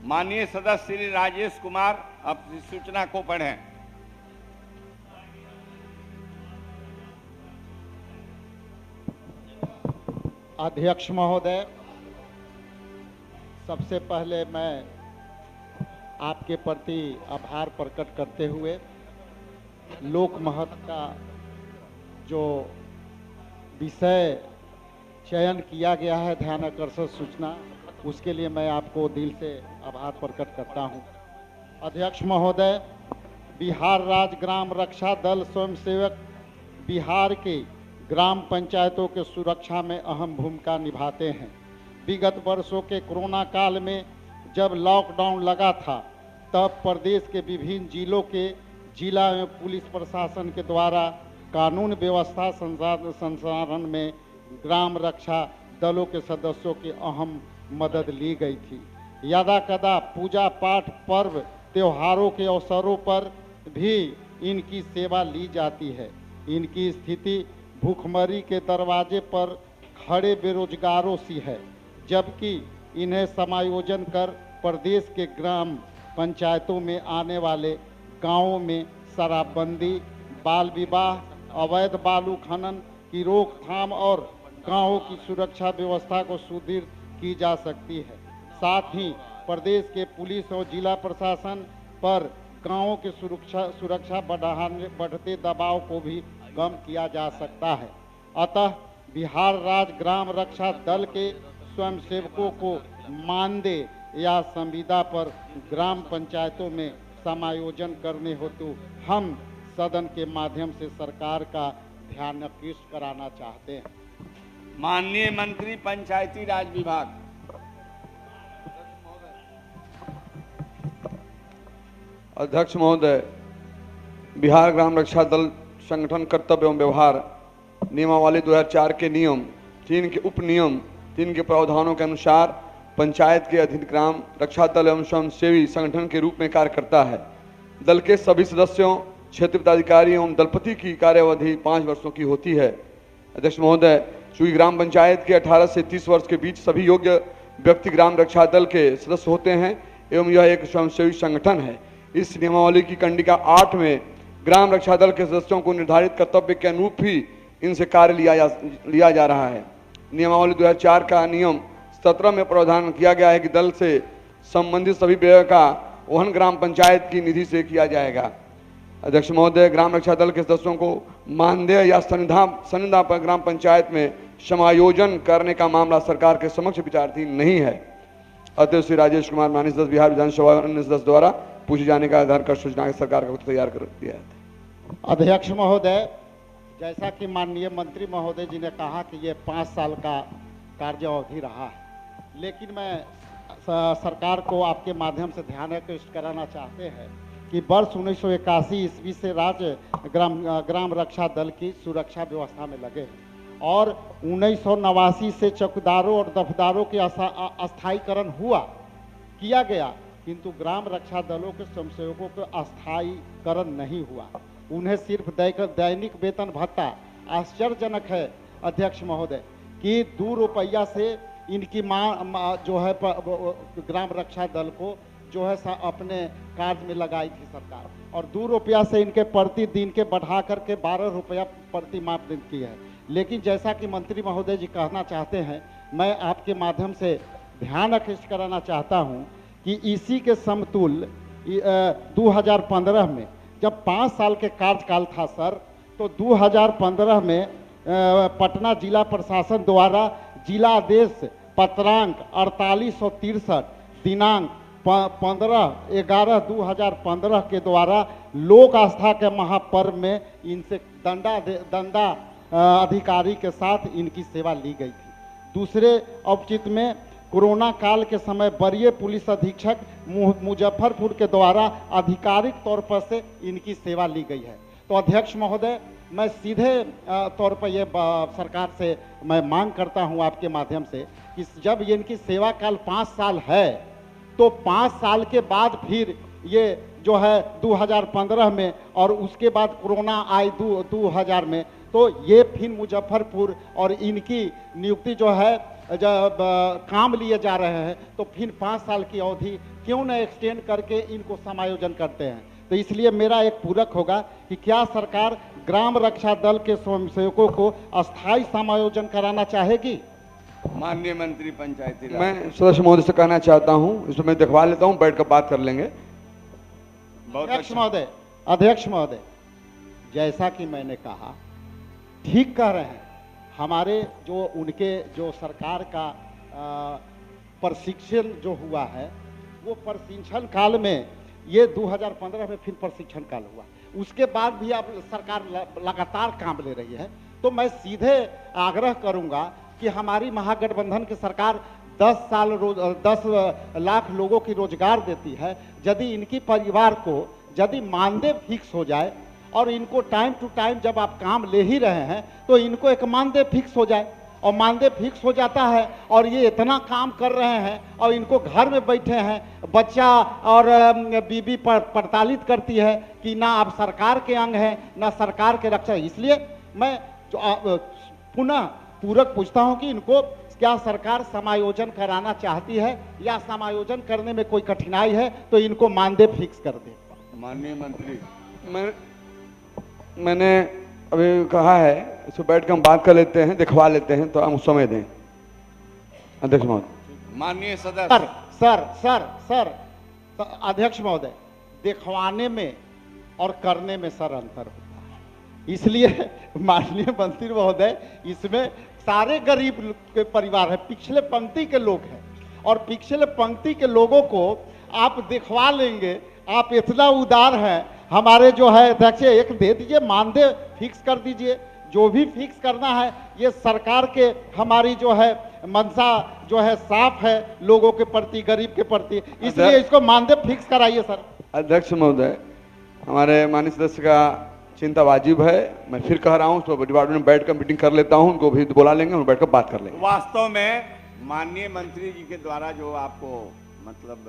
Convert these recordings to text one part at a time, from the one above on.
माननीय सदस्य श्री राजेश कुमार अपनी सूचना को पढ़ें। अध्यक्ष महोदय, सबसे पहले मैं आपके प्रति आभार प्रकट करते हुए लोकमत का जो विषय चयन किया गया है ध्यानाकर्षण सूचना, उसके लिए मैं आपको दिल से आभार प्रकट करता हूं। अध्यक्ष महोदय, बिहार राज्य ग्राम रक्षा दल स्वयंसेवक बिहार के ग्राम पंचायतों के सुरक्षा में अहम भूमिका निभाते हैं। विगत वर्षों के कोरोना काल में जब लॉकडाउन लगा था, तब प्रदेश के विभिन्न जिलों के जिला एवं पुलिस प्रशासन के द्वारा कानून व्यवस्था संचालन में ग्राम रक्षा दलों के सदस्यों की अहम मदद ली गई थी। यदा कदा पूजा पाठ, पर्व त्योहारों के अवसरों पर भी इनकी सेवा ली जाती है। इनकी स्थिति भूखमरी के दरवाजे पर खड़े बेरोजगारों सी है, जबकि इन्हें समायोजन कर प्रदेश के ग्राम पंचायतों में आने वाले गांवों में शराबबंदी, बाल विवाह, अवैध बालू खनन की रोकथाम और गांवों की सुरक्षा व्यवस्था को सुदृढ़ की जा सकती है। साथ ही प्रदेश के पुलिस और जिला प्रशासन पर गांवों की सुरक्षा बढ़ते दबाव को भी कम किया जा सकता है। अतः बिहार राज्य ग्राम रक्षा दल के स्वयंसेवकों को मानदेय या संविदा पर ग्राम पंचायतों में समायोजन करने हेतु हम सदन के माध्यम से सरकार का ध्यान आकृष्ट कराना चाहते हैं। माननीय मंत्री पंचायती राज विभाग। अध्यक्ष महोदय, बिहार ग्राम रक्षा दल संगठन कर्तव्य एवं व्यवहार नियमावली 2004 के नियम 3 के उप नियम 3 के प्रावधानों के अनुसार पंचायत के अधीन ग्राम रक्षा दल एवं स्वयंसेवी संगठन के रूप में कार्य करता है। दल के सभी सदस्यों, क्षेत्र पदाधिकारी एवं दलपति की कार्यावधि 5 वर्षों की होती है। अध्यक्ष महोदय, चूंकि ग्राम पंचायत के 18 से 30 वर्ष के बीच सभी योग्य व्यक्ति ग्राम रक्षा दल के सदस्य होते हैं एवं यह एक स्वयंसेवी संगठन है, इस नियमावली की कंडिका 8 में ग्राम रक्षा दल के सदस्यों को निर्धारित कर्तव्य के अनुरूप ही इनसे कार्य लिया जा रहा है। नियमावली 2004 का नियम 17 में प्रावधान किया गया है कि दल से संबंधित सभी व्यय का वहन ग्राम पंचायत की निधि से किया जाएगा। अध्यक्ष महोदय, ग्राम रक्षा दल के सदस्यों को मानदेय या संविदा पर ग्राम पंचायत में समायोजन करने का मामला सरकार के समक्ष विचाराधीन नहीं है। अध्यक्ष श्री राजेश कुमार माननीय सदस्य बिहार विधानसभा अन्य सदस्य द्वारा पूछे जाने का आधार कर सूचना के सरकार को तैयार कर दिया है। अध्यक्ष महोदय, जैसा कि माननीय मंत्री महोदय जी ने कहा कि ये 5 साल का कार्य अवधि रहा है, लेकिन मैं सरकार को आपके माध्यम से ध्यान आकृष्ट कराना चाहते हैं कि वर्ष 1981 ईस्वी से राज्य ग्राम रक्षा दल की सुरक्षा व्यवस्था में लगे हैं और 1989 से चौकीदारों और दफदारों के अस्थायीकरण किया गया, किंतु ग्राम रक्षा दलों के स्वयंसेवकों का अस्थायीकरण नहीं हुआ। उन्हें सिर्फ दैनिक वेतन भत्ता। आश्चर्यजनक है अध्यक्ष महोदय कि 2 रुपया से इनकी जो है ग्राम रक्षा दल को जो है अपने कार्य में लगाई थी सरकार, और 2 रुपया से इनके प्रतिदिन के बढ़ा करके 12 रुपया प्रति माह दिन की है। लेकिन जैसा कि मंत्री महोदय जी कहना चाहते हैं, मैं आपके माध्यम से ध्यान आकृष्ट कराना चाहता हूं कि इसी के समतुल्य 2015 में जब 5 साल के कार्यकाल था सर, तो 2015 में पटना जिला प्रशासन द्वारा जिला आदेश पत्रांक 4863 दिनांक 15/11/2015 के द्वारा लोक आस्था के महापर्व में इनसे दंडा अधिकारी के साथ इनकी सेवा ली गई थी। दूसरे औचित्य में कोरोना काल के समय वरीय पुलिस अधीक्षक मुजफ्फरपुर के द्वारा आधिकारिक तौर पर से इनकी सेवा ली गई है। तो अध्यक्ष महोदय, मैं सीधे तौर पर ये सरकार से मैं मांग करता हूं आपके माध्यम से कि जब ये इनकी सेवा काल 5 साल है, तो 5 साल के बाद फिर ये जो है 2015 में और उसके बाद कोरोना आई 2000 में, तो ये फिर मुजफ्फरपुर और इनकी नियुक्ति जो है जब काम लिए जा रहे हैं तो फिर 5 साल की अवधि क्यों न एक्सटेंड करके इनको समायोजन करते हैं। तो इसलिए मेरा एक पूरक होगा कि क्या सरकार ग्राम रक्षा दल के स्वयंसेवकों को अस्थायी समायोजन कराना चाहेगी। माननीय मंत्री पंचायती राज। मैं सदस्य महोदय से कहना चाहता हूं, इसमें मैं दिखवा लेता हूं, बैठ कर बात कर लेंगे। बहुत अध्यक्ष अच्छा। महोदय, अध्यक्ष महोदय, जैसा कि मैंने कहा, ठीक कह रहे हैं। हमारे जो उनके जो सरकार का प्रशिक्षण जो हुआ है, वो प्रशिक्षण काल में ये 2015 में फिर प्रशिक्षण काल हुआ, उसके बाद भी अब सरकार लगातार काम ले रही है। तो मैं सीधे आग्रह करूंगा कि हमारी महागठबंधन की सरकार 10 लाख लोगों की रोजगार देती है। यदि इनकी परिवार को यदि मानदेय फिक्स हो जाए और इनको टाइम टू टाइम जब आप काम ले ही रहे हैं तो इनको एक मानदेय फिक्स हो जाए, और मानदेय फिक्स हो जाता है और ये इतना काम कर रहे हैं और इनको घर में बैठे हैं, बच्चा और बीबी प्रताड़ित करती है कि ना आप सरकार के अंग हैं ना सरकार के रक्षा। इसलिए मैं पुनः पूरक पूछता हूं कि इनको क्या सरकार समायोजन कराना चाहती है या समायोजन करने में कोई कठिनाई है तो इनको मानदेय फिक्स कर दे। माननीय मंत्री। मैंने अभी कहा है, इसको बैठ कर हम बात कर लेते हैं, दिखवा लेते हैं, तो हम समय दें। अध्यक्ष महोदय। माननीय सदस्य। सर अध्यक्ष महोदय, दिखवाने में और करने में सर अंतर होता है। इसलिए माननीय मंत्री महोदय, इसमें सारे गरीब के परिवार है, पिछले पंक्ति के लोग हैं, और पिछले पंक्ति के लोगों को आप दिखवा लेंगे। आप इतना उदार हैं। हमारे जो है अध्यक्ष, एक दे दीजिए, मानदेय फिक्स कर दीजिए, जो भी फिक्स करना है। ये सरकार के हमारी जो है मंशा जो है साफ है लोगों के प्रति, गरीब के प्रति, इसलिए इसको मानदेय फिक्स कराइए सर। अध्यक्ष महोदय, हमारे माननीय सदस्य का चिंता वाजिब है। मैं फिर कह रहा हूँ, तो डिपार्टमेंट में बैठ कर मीटिंग कर लेता हूँ, उनको भी बुला लेंगे और बैठ कर बात कर लेंगे। वास्तव में माननीय मंत्री जी के द्वारा जो आपको मतलब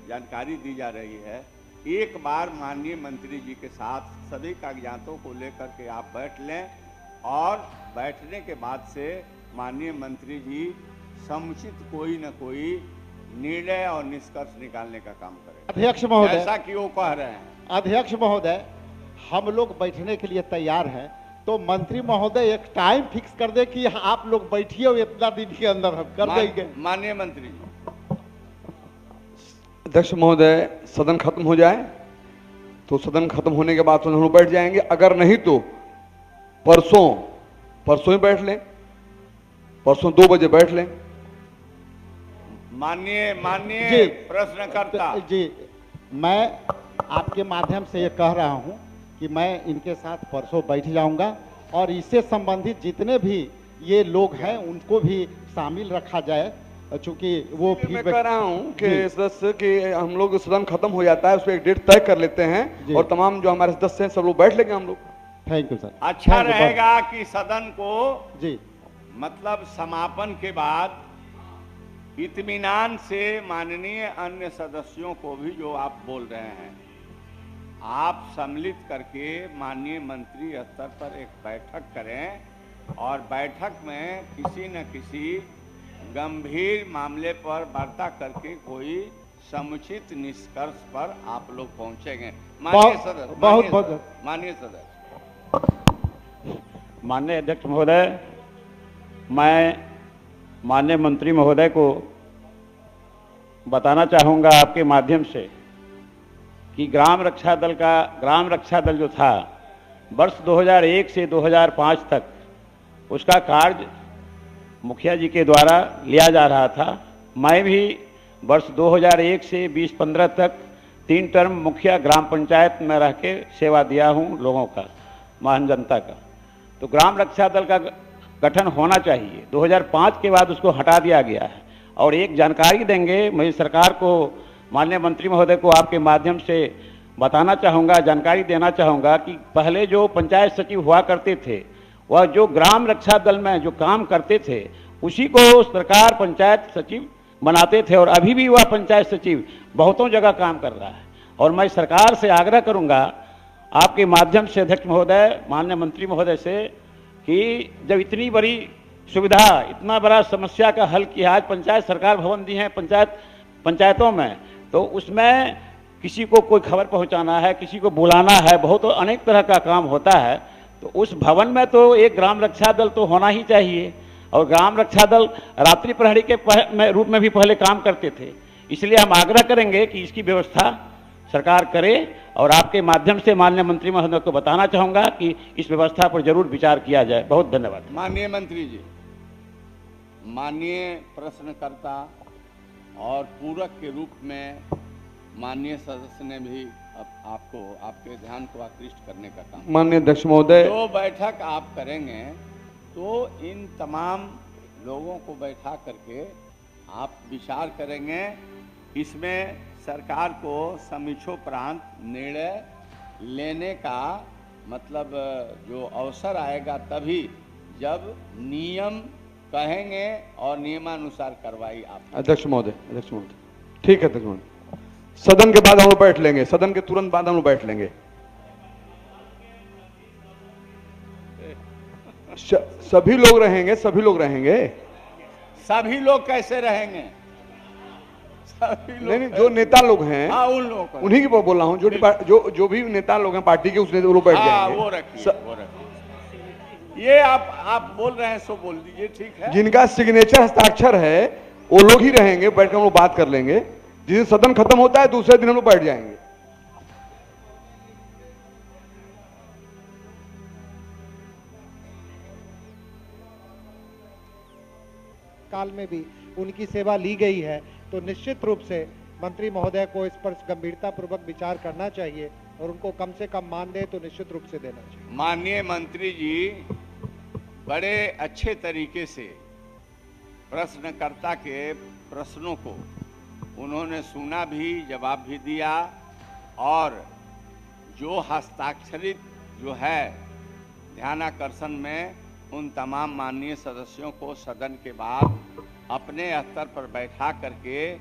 जानकारी दी जा रही है, एक बार माननीय मंत्री जी के साथ सभी कागजातों को लेकर के आप बैठ लें, और बैठने के बाद से माननीय मंत्री जी समुचित कोई न कोई निर्णय और निष्कर्ष निकालने का काम करें। अध्यक्ष महोदय, जैसा कि वो कह रहे हैं। अध्यक्ष महोदय, हम लोग बैठने के लिए तैयार हैं, तो मंत्री महोदय एक टाइम फिक्स कर दे कि आप लोग बैठिए और इतना दिन के अंदर हम कर देंगे। माननीय मंत्री जी। अध्यक्ष महोदय, सदन खत्म हो जाए तो सदन खत्म होने के बाद तो हम लोग बैठ जाएंगे, अगर नहीं तो परसों ही बैठ लें, परसों 2 बजे बैठ लें। माननीय प्रश्नकर्ता जी, मैं आपके माध्यम से ये कह रहा हूं कि मैं इनके साथ परसों बैठ जाऊंगा, और इससे संबंधित जितने भी ये लोग हैं उनको भी शामिल रखा जाए, चूंकि वो मैं कह रहा हूँ कि सदस्य कि हम लोग सदन खत्म हो जाता है, उस पर एक डेट तय कर लेते हैं, और तमाम जो हमारे सदस्य हैं सब लोग बैठ लेंगे हम लोग। Thank you sir. अच्छा रहेगा कि सदन को जी मतलब समापन के बाद इत्मीनान से माननीय अन्य सदस्यों को भी जो आप बोल रहे हैं, आप सम्मिलित करके माननीय मंत्री स्तर पर एक बैठक करें, और बैठक में किसी न किसी गंभीर मामले पर वार्ता करके कोई समुचित निष्कर्ष पर आप लोग पहुंचेंगे। माननीय सदस्य। माननीय सदस्य। माननीय अध्यक्ष महोदय, मैं माननीय मंत्री महोदय को बताना चाहूँगा आपके माध्यम से कि ग्राम रक्षा दल जो था वर्ष 2001 से 2005 तक उसका कार्य मुखिया जी के द्वारा लिया जा रहा था। मैं भी वर्ष 2001 से 2015 तक 3 टर्म मुखिया ग्राम पंचायत में रह के सेवा दिया हूँ लोगों का, महान जनता का। तो ग्राम रक्षा दल का गठन होना चाहिए। 2005 के बाद उसको हटा दिया गया है। और एक जानकारी देंगे, मैं सरकार को, माननीय मंत्री महोदय को आपके माध्यम से बताना चाहूँगा, जानकारी देना चाहूँगा कि पहले जो पंचायत सचिव हुआ करते थे, वह जो ग्राम रक्षा दल में जो काम करते थे उसी को सरकार पंचायत सचिव बनाते थे, और अभी भी वह पंचायत सचिव बहुतों जगह काम कर रहा है। और मैं सरकार से आग्रह करूंगा आपके माध्यम से अध्यक्ष महोदय, माननीय मंत्री महोदय से, कि जब इतनी बड़ी सुविधा, इतना बड़ा समस्या का हल किया। आज पंचायत सरकार भवन दी है पंचायतों में, तो उसमें किसी को कोई खबर पहुंचाना है, किसी को बुलाना है, बहुत अनेक तरह का काम होता है। तो उस भवन में तो एक ग्राम रक्षा दल तो होना ही चाहिए, और ग्राम रक्षा दल रात्रि प्रहरी के रूप में भी पहले काम करते थे। इसलिए हम आग्रह करेंगे कि इसकी व्यवस्था सरकार करे, और आपके माध्यम से माननीय मंत्री महोदय को बताना चाहूँगा कि इस व्यवस्था पर जरूर विचार किया जाए। बहुत धन्यवाद। माननीय मंत्री जी, माननीय प्रश्नकर्ता और पूरक के रूप में माननीय सदस्य ने भी आपको, आपके ध्यान को आकृष्ट करने का काम। माननीय अध्यक्ष महोदय, जो बैठक आप करेंगे तो इन तमाम लोगों को बैठा करके आप विचार करेंगे, इसमें सरकार को समीक्षोपरांत निर्णय लेने का मतलब जो अवसर आएगा तभी, जब नियम कहेंगे और नियमानुसार कार्रवाई आप। अध्यक्ष महोदय, ठीक है अध्यक्ष महोदय, सदन के बाद हम लोग बैठ लेंगे, सदन के तुरंत बाद हम लोग बैठ लेंगे। सभी लोग रहेंगे, सभी लोग रहेंगे। सभी लोग कैसे रहेंगे? सभी लोग नहीं, जो नेता लोग हैं, हाँ, उन लोगों को, उन्हीं की बोल रहा हूँ। जो भी नेता लोग हैं पार्टी के, उसने वो लोग बैठ जाएंगे। वो रखिए। ये आप बोल रहे हैं सो बोल दीजिए, ठीक है। जिनका सिग्नेचर हस्ताक्षर है वो लोग ही रहेंगे, बैठकर हम लोग बात कर लेंगे। जिस दिन सदन खत्म होता है दूसरे दिन हम लोग बैठ जाएंगे। काल में भी उनकी सेवा ली गई है, तो निश्चित रूप से मंत्री महोदय को इस पर गंभीरता पूर्वक विचार करना चाहिए और उनको कम से कम मानदेय तो निश्चित रूप से देना चाहिए। माननीय मंत्री जी बड़े अच्छे तरीके से प्रश्नकर्ता के प्रश्नों को उन्होंने सुना भी, जवाब भी दिया, और जो हस्ताक्षरित जो है ध्यानाकर्षण में उन तमाम माननीय सदस्यों को सदन के बाद अपने स्तर पर बैठा करके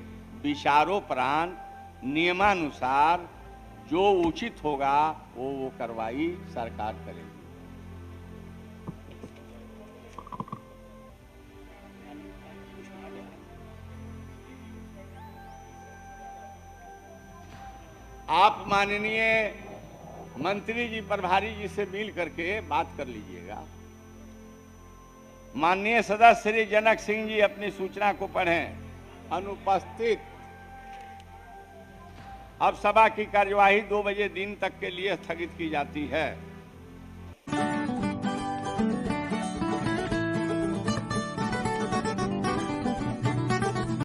विचारोपरांत नियमानुसार जो उचित होगा वो कार्रवाई सरकार करेगी। आप माननीय मंत्री जी, प्रभारी जी से मिल करके बात कर लीजिएगा। माननीय सदस्य श्री जनक सिंह जी अपनी सूचना को पढ़ें। अनुपस्थित। अब सभा की कार्यवाही 2 बजे दिन तक के लिए स्थगित की जाती है।